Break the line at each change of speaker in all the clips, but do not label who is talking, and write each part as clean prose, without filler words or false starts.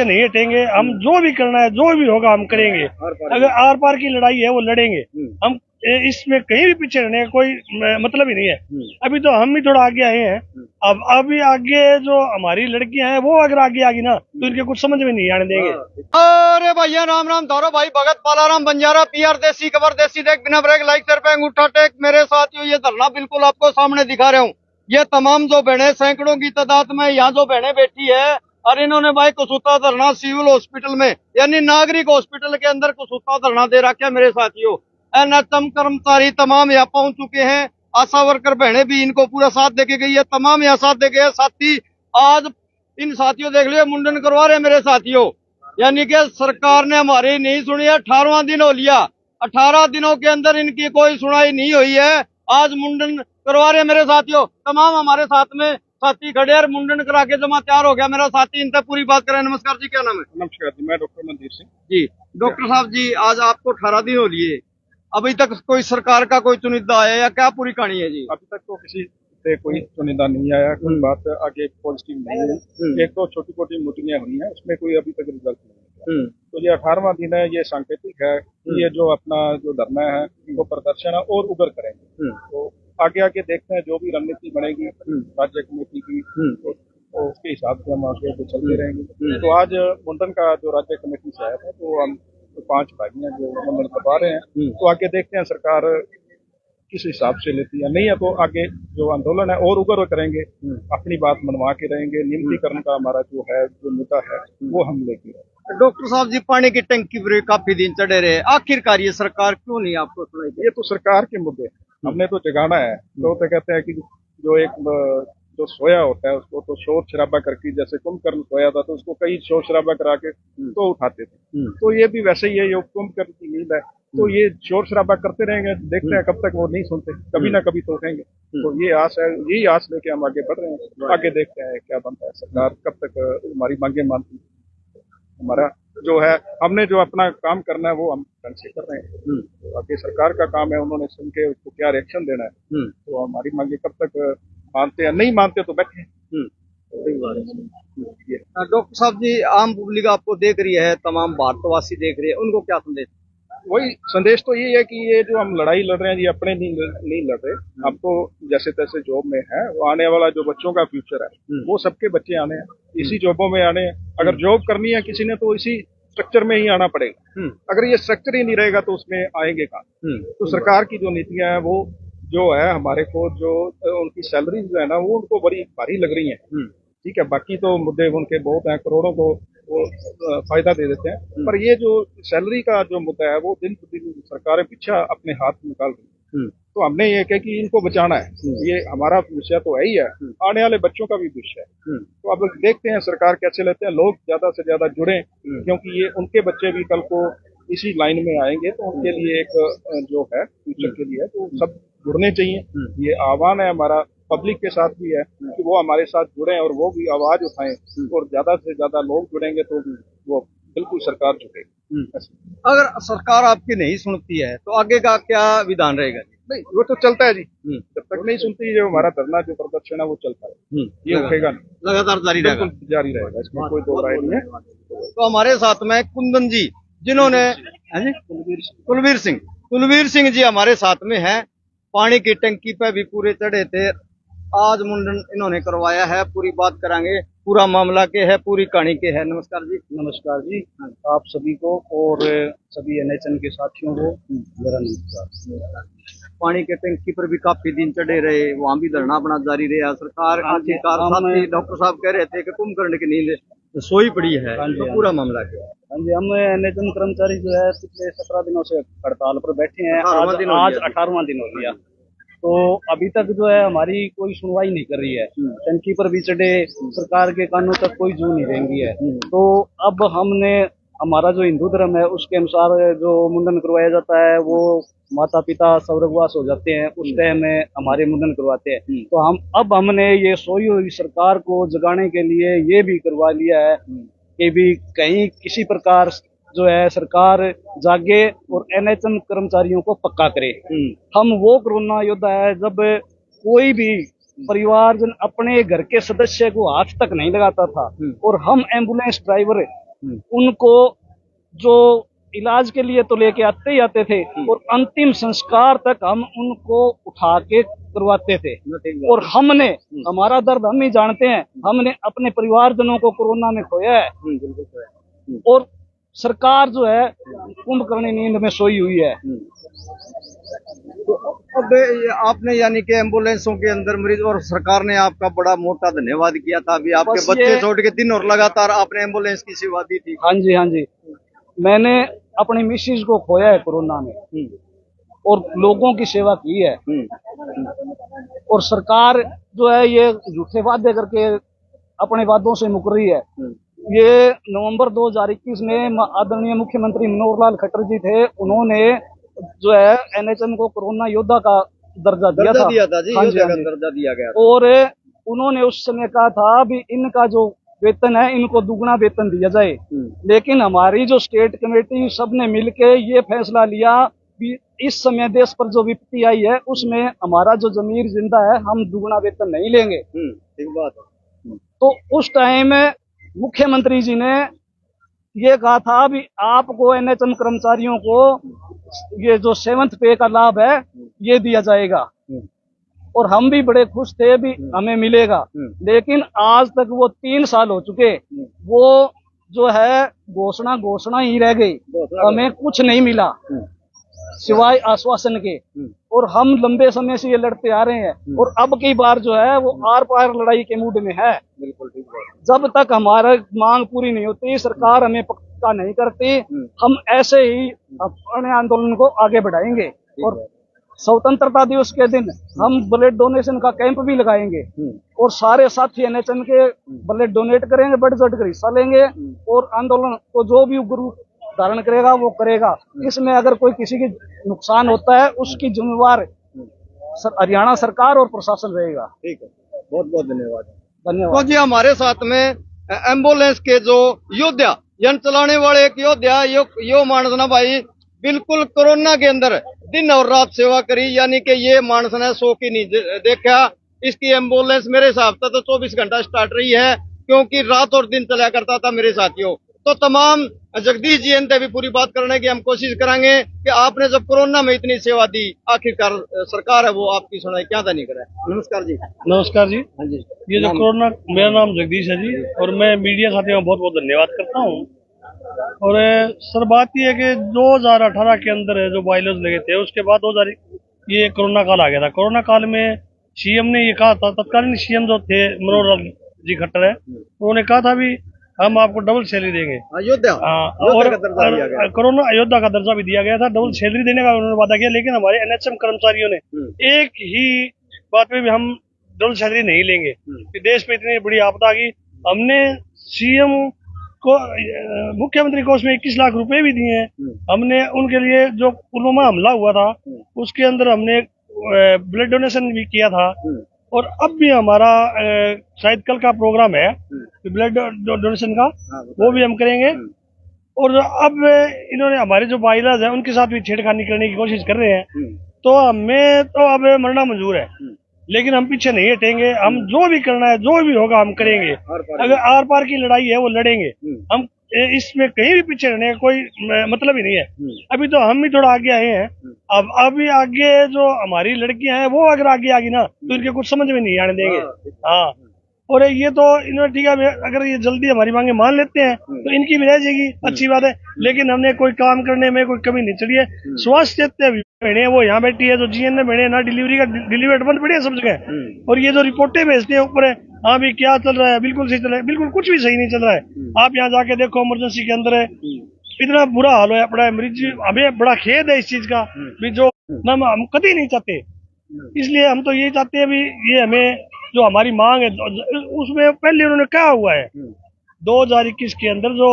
नहीं हटेंगे। हम जो भी करना है, जो भी होगा हम करेंगे। अगर आर पार की लड़ाई है वो लड़ेंगे हम। इसमें कहीं भी पीछे रहने का कोई मतलब ही नहीं है। अभी तो हम ही थोड़ा आगे आए हैं। अब अभी आगे जो हमारी लड़कियां हैं वो अगर आगे आगी ना तो इनके कुछ समझ में नहीं आने देंगे।
अरे भैया राम राम धौरो भाई भगत पालाराम बंजारा पीआर देसी खबर देसी देख बिना ब्रेक लाइक सर पे अंगूठा टेक। मेरे साथियों ये धरना बिल्कुल आपको सामने दिखा रहा हूँ। ये तमाम जो बहनें सैकड़ों की तादाद में यहाँ जो बहनें बैठी है और इन्होंने भाई कसूता धरना सिविल हॉस्पिटल में यानी नागरिक हॉस्पिटल के अंदर कसूता धरना दे रखा है। मेरे साथियों एनएचएम कर्मचारी तमाम यहाँ पहुंच चुके हैं। आशा वर्कर बहनें भी इनको पूरा साथ देके गई है। तमाम यहाँ साथ दे गए साथी। आज इन साथियों देख लिया मुंडन करवा रहे हैं मेरे साथियों। यानी कि सरकार ने हमारी नहीं सुनी है। 18वां दिन हो लिया। 18 दिनों के अंदर इनकी कोई सुनाई नहीं हुई है। आज मुंडन करवा रहे हैं मेरे साथियों। तमाम हमारे साथ में साथी खड़े और मुंडन करा के जमा तैयार हो गया मेरा साथी। इनसे पूरी बात करें। नमस्कार जी, क्या नाम है?
नमस्कार जी, मैं डॉक्टर मनदीप सिंह
जी डॉक्टर साहब जी, आज आपको 18 दिन हो लिए, अभी तक कोई सरकार का कोई चुनिंदा आया या क्या पूरी कहानी है जी?
अभी तक तो किसी से कोई चुनिंदा नहीं आया, कोई बात आगे पॉजिटिव नहीं है। एक तो छोटी छोटी मीटिंगें हुई हैं, उसमें कोई अभी तक रिजल्ट नहीं है। तो ये 18वां दिन है, ये सांकेतिक है कि ये जो अपना जो धरना है वो प्रदर्शन है और उग्र करेंगे। तो आगे आगे देखते हैं जो भी रणनीति बनेगी राज्य कमेटी की, तो उसके हिसाब से हम आगे चलते रहेंगे। तो आज मुंडन का जो राज्य कमेटी से आया था, तो हम 5 भाई हैं जो मुंडन करवा रहे हैं। तो आगे देखते हैं सरकार किस हिसाब से लेती है। नहीं है तो आगे जो आंदोलन है और उग्र करेंगे, अपनी बात मनवा के रहेंगे। नियमितीकरण का हमारा जो है जो मुद्दा है वो हम लेके।
डॉक्टर साहब जी, पानी की टंकी पर काफी दिन चढ़े रहे, आखिरकार ये सरकार क्यों नहीं आपको सुनाई?
ये तो सरकार के मुद्दे हैं, हमने तो जगाना है। लोग तो कहते हैं कि जो एक जो सोया होता है उसको तो शोर शराबा करके, जैसे कुंभकर्ण सोया था तो उसको कई शोर शराबा करा के तो उठाते थे। तो ये भी वैसे ही है, ये कुंभकर्ण की नींद है। तो ये शोर शराबा करते रहेंगे, देखते हैं कब तक वो नहीं सुनते, कभी ना कभी तो उठेंगे। तो ये आस है, यही आस लेके हम आगे बढ़ रहे हैं। आगे देखते हैं क्या बनता है, सरकार कब तक हमारी मांगे मानती है। हमारा जो है, हमने जो अपना काम करना है वो हम ढंग से कर रहे हैं। तो आगे सरकार का काम है, उन्होंने सुन के उसको क्या रिएक्शन देना है। तो हमारी मांगे कब तक मानते हैं, नहीं मानते तो बैठे।
डॉक्टर साहब जी, आम पब्लिक आपको देख रही है, तमाम भारतवासी देख रहे हैं, उनको क्या संदेश?
वही संदेश तो यही है कि ये जो हम लड़ाई लड़ रहे हैं ये अपने नहीं लड़ रहे। अब तो जैसे तैसे जॉब में है, वो आने वाला जो बच्चों का फ्यूचर है वो सबके बच्चे आने हैं, इसी जॉबों में आने हैं। अगर जॉब करनी है किसी ने तो इसी स्ट्रक्चर में ही आना पड़ेगा। अगर ये स्ट्रक्चर ही नहीं रहेगा तो उसमें आएंगे कहाँ? तो सरकार की जो नीतियां हैं वो जो है, हमारे को जो उनकी सैलरी जो है ना वो उनको बड़ी भारी लग रही है। ठीक है, बाकी तो मुद्दे उनके बहुत हैं, करोड़ों को वो फायदा दे देते हैं। पर ये जो सैलरी का जो मुद्दा है वो दिन प्रतिदिन सरकारें पीछा अपने हाथ निकाल रही है। तो हमने ये कहा कि इनको बचाना है। ये हमारा विषय तो है ही है, आने वाले बच्चों का भी विषय है। तो अब देखते हैं सरकार कैसे लेते हैं। लोग ज्यादा से ज्यादा जुड़े, क्योंकि ये उनके बच्चे भी कल को इसी लाइन में आएंगे। तो उनके लिए एक जो है फ्यूचर के लिए तो सब जुड़ने चाहिए। ये आह्वान है हमारा पब्लिक के साथ भी है कि वो हमारे साथ जुड़े और वो भी आवाज उठाएं। और ज्यादा से ज्यादा लोग जुड़ेंगे तो वो बिल्कुल सरकार जुड़ेगी।
अगर सरकार आपकी नहीं सुनती है तो आगे का क्या विधान रहेगा?
नहीं, वो तो चलता है जी। जब तक नहीं सुनती, जो हमारा धरना जो प्रदर्शन है वो चलता है, ये उठेगा नहीं,
लगातार जारी रहेगा।
इसमें कोई दो राय नहीं है।
तो हमारे साथ में कुंदन जी, जिन्होंने कुलवीर सिंह जी हमारे साथ में है। पानी की टंकी पे भी पूरे चढ़े थे। आज मुंडन इन्होंने करवाया है। पूरी बात करांगे, पूरा मामला के है, पूरी कहानी के है। नमस्कार जी।
नमस्कार जी, आप सभी को और सभी एनएचएन के साथियों को मेरा नमस्कार।
पानी के टंकी पर भी काफी दिन चढ़े रहे, वहाँ भी धरना अपना जारी रहा। सरकार आखिरकार डॉक्टर साहब कह रहे थे कि कुंभकर्ण की नींद सोई पड़ी है। तो पूरा मामला क्या है?
हाँ जी, हम एनएचएन कर्मचारी जो है पिछले 17 दिनों से हड़ताल पर बैठे हैं। आज 18वां दिन हो गया। तो अभी तक जो है हमारी कोई सुनवाई नहीं कर रही है। टंकी पर भी चढ़े, सरकार के कानों तक कोई जू नहीं रहेंगी है। तो अब हमने, हमारा जो हिंदू धर्म है उसके अनुसार जो मुंडन करवाया जाता है वो माता पिता स्वर्गवास हो जाते हैं, उस टाइम में हमारे मुंडन करवाते हैं। तो हमने ये सोई हुई सरकार को जगाने के लिए ये भी करवा लिया है कि भी कहीं किसी प्रकार जो है सरकार जागे और एनएचएम कर्मचारियों को पक्का करे। हम वो कोरोना योद्धा है, जब कोई भी परिवारजन अपने घर के सदस्य को हाथ तक नहीं लगाता था और हम एम्बुलेंस ड्राइवर उनको जो इलाज के लिए तो लेके आते ही आते थे और अंतिम संस्कार तक हम उनको उठा के करवाते थे। और हमने, हमारा दर्द हम ही जानते हैं, हमने अपने परिवारजनों को कोरोना में खोया है और सरकार जो है कुंभकर्णी नींद में सोई हुई है।
तो अब आपने यानी कि एम्बुलेंसों के अंदर मरीज, और सरकार ने आपका बड़ा मोटा धन्यवाद किया था। अभी आपके बच्चे छोड़ के दिन और लगातार आपने एम्बुलेंस की सेवा दी थी।
हाँ जी, हाँ जी। मैंने अपनी मिसेज को खोया है कोरोना में और लोगों की सेवा की है। और सरकार जो है ये झूठे वादे करके अपने वादों से मुकर रही है। ये नवंबर 2021 में आदरणीय मुख्यमंत्री मनोहर लाल खट्टर जी थे, उन्होंने जो है एनएचएम को कोरोना योद्धा का दर्जा दिया था जी,
हाँ जी, दर्जा दिया गया था।
और उन्होंने उस समय कहा था भी इनका जो वेतन है इनको दुगना वेतन दिया जाए। लेकिन हमारी जो स्टेट कमेटी सबने मिलके ये फैसला लिया कि इस समय देश पर जो विपत्ति आई है उसमें हमारा जो जमीर जिंदा है, हम दुगना वेतन नहीं लेंगे।
ठीक बात है।
तो उस टाइम मुख्यमंत्री जी ने ये कहा था भी आपको एनएचएम कर्मचारियों को ये जो 7th पे का लाभ है ये दिया जाएगा और हम भी बड़े खुश थे भी हमें मिलेगा। लेकिन आज तक वो 3 साल हो चुके, वो जो है घोषणा ही रह गई, हमें कुछ नहीं मिला सिवाय आश्वासन के। और हम लंबे समय से ये लड़ते आ रहे हैं और अब की बार जो है वो आर पार लड़ाई के मूड में है।
बिल्कुल ठीक बात।
जब तक हमारा मांग पूरी नहीं होती, सरकार हमें पक्का नहीं करती, हम ऐसे ही अपने आंदोलन को आगे बढ़ाएंगे। और स्वतंत्रता दिवस के दिन हम ब्लड डोनेशन का कैंप भी लगाएंगे और सारे साथी एनएचएम के ब्लड डोनेट करेंगे, बढ़ चढ़ कर हिस्सा लेंगे और आंदोलन को जो भी गुरु धारण करेगा वो करेगा। इसमें अगर कोई किसी की नुकसान होता है उसकी जिम्मेवार हरियाणा सरकार और प्रशासन रहेगा।
ठीक है, बहुत बहुत धन्यवाद।
धन्यवाद।
तो जी हमारे साथ में एम्बुलेंस के जो योद्धा, यंत्र चलाने वाले एक योद्धा, यो मानस ना भाई बिल्कुल कोरोना के अंदर दिन और रात सेवा करी, यानी कि ये मानस ने सो की नहीं देखा। इसकी एम्बुलेंस मेरे हिसाब से तो 24 घंटा स्टार्ट रही है, क्योंकि रात और दिन चला करता था मेरे साथियों। तो तमाम जगदीश जी इनसे भी पूरी बात करने की हम कोशिश करेंगे कि आपने जब कोरोना में इतनी सेवा दी, आखिरकार सरकार है वो आपकी सुनाई क्या नहीं करे। नमस्कार जी।
नमस्कार जी।
हाँ जी।
ये जो कोरोना, मेरा नाम जगदीश है जी और मैं मीडिया साथियों का बहुत बहुत धन्यवाद करता हूँ। और सर बात ये है कि 2018 के अंदर जो बायलॉज लगे थे उसके बाद 2000 ये कोरोना काल आ गया था। कोरोना काल में सीएम ने ये कहा था, तत्कालीन सीएम जो थे मनोहर लाल जी खट्टर है, उन्होंने कहा था भी हम आपको डबल सैलरी देंगे। और कोरोना अयोध्या का दर्जा भी दिया गया था, डबल सैलरी देने का उन्होंने वादा किया। लेकिन हमारे एनएचएम कर्मचारियों ने एक ही बात में भी हम डबल सैलरी नहीं लेंगे कि देश पे इतनी बड़ी आपदा आ गई। हमने सीएम को मुख्यमंत्री को उसमें 21 लाख रुपए भी दिए हैं। हमने उनके लिए जो पुलवामा हमला हुआ था उसके अंदर हमने ब्लड डोनेशन भी किया था। और अब भी हमारा शायद कल का प्रोग्राम है ब्लड डोनेशन का, वो भी हम करेंगे। और अब इन्होंने हमारे जो बाइलर्स हैं उनके साथ भी छेड़खानी करने की कोशिश कर रहे हैं। तो हमें तो अब मरना मंजूर है, लेकिन हम पीछे नहीं हटेंगे। हम जो भी करना है, जो भी होगा हम करेंगे। अगर आर पार की लड़ाई है वो लड़ेंगे। हम इसमें कहीं भी पीछे रहने का कोई मतलब ही नहीं है। अभी तो हम भी थोड़ा आगे आए हैं। अब अभी आगे जो हमारी लड़कियां हैं वो अगर आगे आगी ना तो इनके कुछ समझ में नहीं आने देंगे। हाँ, और ये तो इन्होंने ठीक है, अगर ये जल्दी हमारी मांगे मान लेते हैं तो इनकी भी रह जाएगी, अच्छी बात है। लेकिन हमने कोई काम करने में कोई कमी नहीं चली है। स्वास्थ्य बहने वो यहाँ बैठी है, जो जीएन में बहने ना डिलीवरी का डिलीवरी एडवांस बढ़िया सब जगह। और ये जो रिपोर्टें भेजते हैं ऊपर है, हाँ भी क्या चल रहा है, बिल्कुल सही चल रहा है, बिल्कुल कुछ भी सही नहीं चल रहा है। आप यहाँ जाके देखो, इमरजेंसी के अंदर है, इतना बुरा हाल है पड़ा है मरीज। हमें बड़ा खेद है इस चीज का भी, जो हम कभी नहीं चाहते। इसलिए हम तो यही चाहते हैं भी ये हमें जो हमारी मांग है उसमें पहले उन्होंने क्या हुआ है 2021 के अंदर जो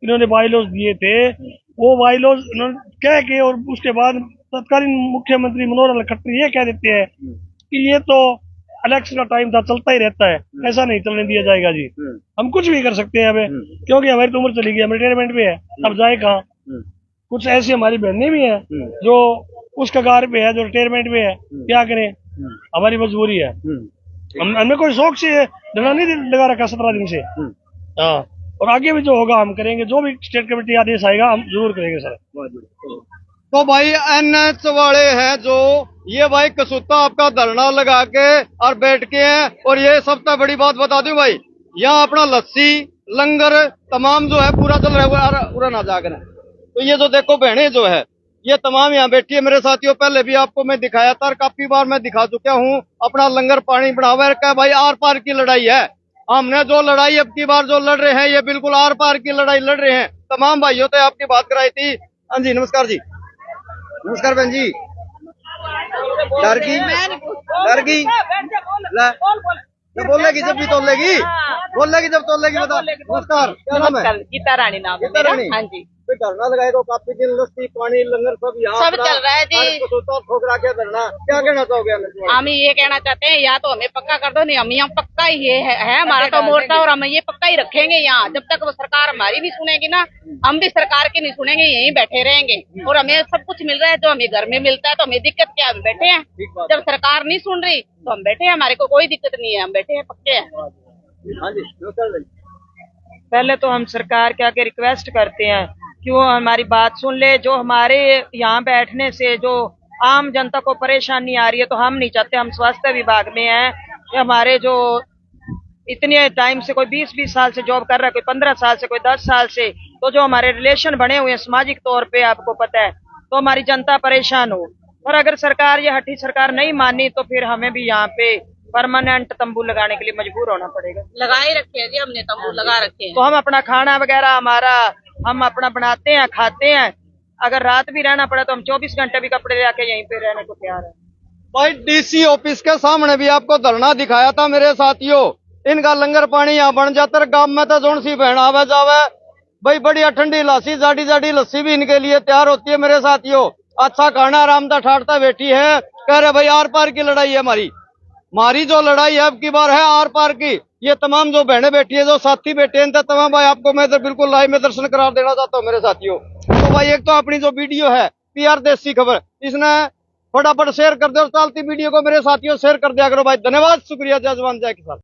इन्होंने बाइलॉज दिए थे, वो बाइलॉज उन्होंने कह के और उसके बाद तत्कालीन मुख्यमंत्री मनोहर लाल खट्टर ये कह देते हैं कि ये तो इलेक्शन का टाइम था, चलता ही रहता है, ऐसा नहीं चलने दिया जाएगा जी। हम कुछ भी कर सकते हैं अभी, क्योंकि हमारी तो उम्र चली गई, हम रिटायरमेंट पे है, अब जाए कहाँ। कुछ ऐसी हमारी बहनें भी हैं जो उस कगार पे है, जो रिटायरमेंट पे है, क्या करें, हमारी मजबूरी है। हमने कोई शौक से लड़ा नहीं लगा रखा 17 दिन से। हाँ,
और आगे भी जो होगा हम करेंगे, जो भी स्टेट कमेटी आदेश आएगा हम जरूर करेंगे सर।
तो भाई एनएच वाले हैं जो ये भाई कसूता आपका धरना लगा के और बैठ के हैं। और ये सबसे बड़ी बात बता दूं भाई, यहाँ अपना लस्सी लंगर तमाम जो है पूरा चल रहा है पूरा ना जाकर। तो ये जो देखो बहनें जो है ये तमाम यहाँ बैठी है मेरे साथियों। पहले भी आपको मैं दिखाया था और काफी बार मैं दिखा चुका हूँ। अपना लंगर पानी बढ़ावा रखा है भाई। आर पार की लड़ाई है। हमने जो लड़ाई अब की बार जो लड़ रहे हैं ये बिल्कुल आर पार की लड़ाई लड़ रहे हैं। तमाम भाइयों से आपकी बात कराई थी। हाँ जी नमस्कार जी। नमस्कार बहन जी। लड़की बोलेगी जब भी तोलेगी, बोलेगी जब तोलेगी बता। नमस्कार, क्या नाम है?
गीता रानी नाम है
गीता
मेरा।
रानी।
हाँ जी।
फिर धरना लगाए तो काफी दिन लस्सी पानी लंगर सब यहाँ
सब चल रहा है जी।
ठोकरा के धरना, क्या कहना चाहोगे?
हम ये कहना चाहते हैं या तो हमें पक्का कर दो, नहीं हम यहाँ पक्का ही है हमारा तो मोर्चा और हम ये पक्का ही रखेंगे यहाँ जब तक वो सरकार हमारी नहीं सुनेगी ना। हम भी सरकार की नहीं सुनेंगे, यहीं बैठे रहेंगे। और हमें सब कुछ मिल रहा है जो हमें घर में मिलता है तो हमें दिक्कत क्या है? हम बैठे हैं। जब सरकार नहीं सुन रही तो हम बैठे हैं, हमारे को कोई दिक्कत नहीं है, हम बैठे हैं पक्के हैं।
पहले तो हम सरकार के आगे रिक्वेस्ट करते हैं कि वो हमारी बात सुन ले। जो हमारे यहाँ बैठने से जो आम जनता को परेशानी आ रही है तो हम नहीं चाहते। हम स्वास्थ्य विभाग में हैं, हमारे जो इतने टाइम से कोई 20-20 साल से जॉब कर रहा है, कोई 15 साल से, कोई 10 साल से, तो जो हमारे रिलेशन बने हुए हैं सामाजिक तौर पे आपको पता है, तो हमारी जनता परेशान हो। और अगर सरकार ये हठी सरकार नहीं मानी तो फिर हमें भी यहाँ पे परमानेंट तंबू लगाने के लिए मजबूर होना पड़ेगा।
लगा ही रखे हैं जी हमने, तंबू लगा रखे हैं।
तो हम अपना खाना वगैरह हम अपना बनाते हैं, खाते हैं। अगर रात भी रहना पड़ा तो हम 24 घंटे भी कपड़े ले आके यहीं पे रहने को तैयार है।
भाई डीसी ऑफिस के सामने भी आपको धरना दिखाया था मेरे साथियों। इनका लंगर पानी यहाँ बन जाता है। गांव में तो जोन सी बहन आवे जावे भाई, बढ़िया ठंडी लस्सी जाडी जाडी लस्सी भी इनके लिए तैयार होती है मेरे साथियों। अच्छा खाना आरामदा ठाटता बैठी है। कह रहे भाई आर पार की लड़ाई है हमारी जो लड़ाई है अब की बार है आर पार की। ये तमाम जो बहनें बैठी है, जो साथी बैठे हैं, तमाम भाई आपको मैं बिल्कुल लाइव में दर्शन करा देना चाहता हूँ मेरे साथियों। तो भाई एक तो अपनी जो वीडियो है PR देसी खबर, इसने फटाफट शेयर कर दो और चलती वीडियो को मेरे साथियों शेयर कर दिया करो भाई। धन्यवाद, शुक्रिया, जय जवान जय किसान।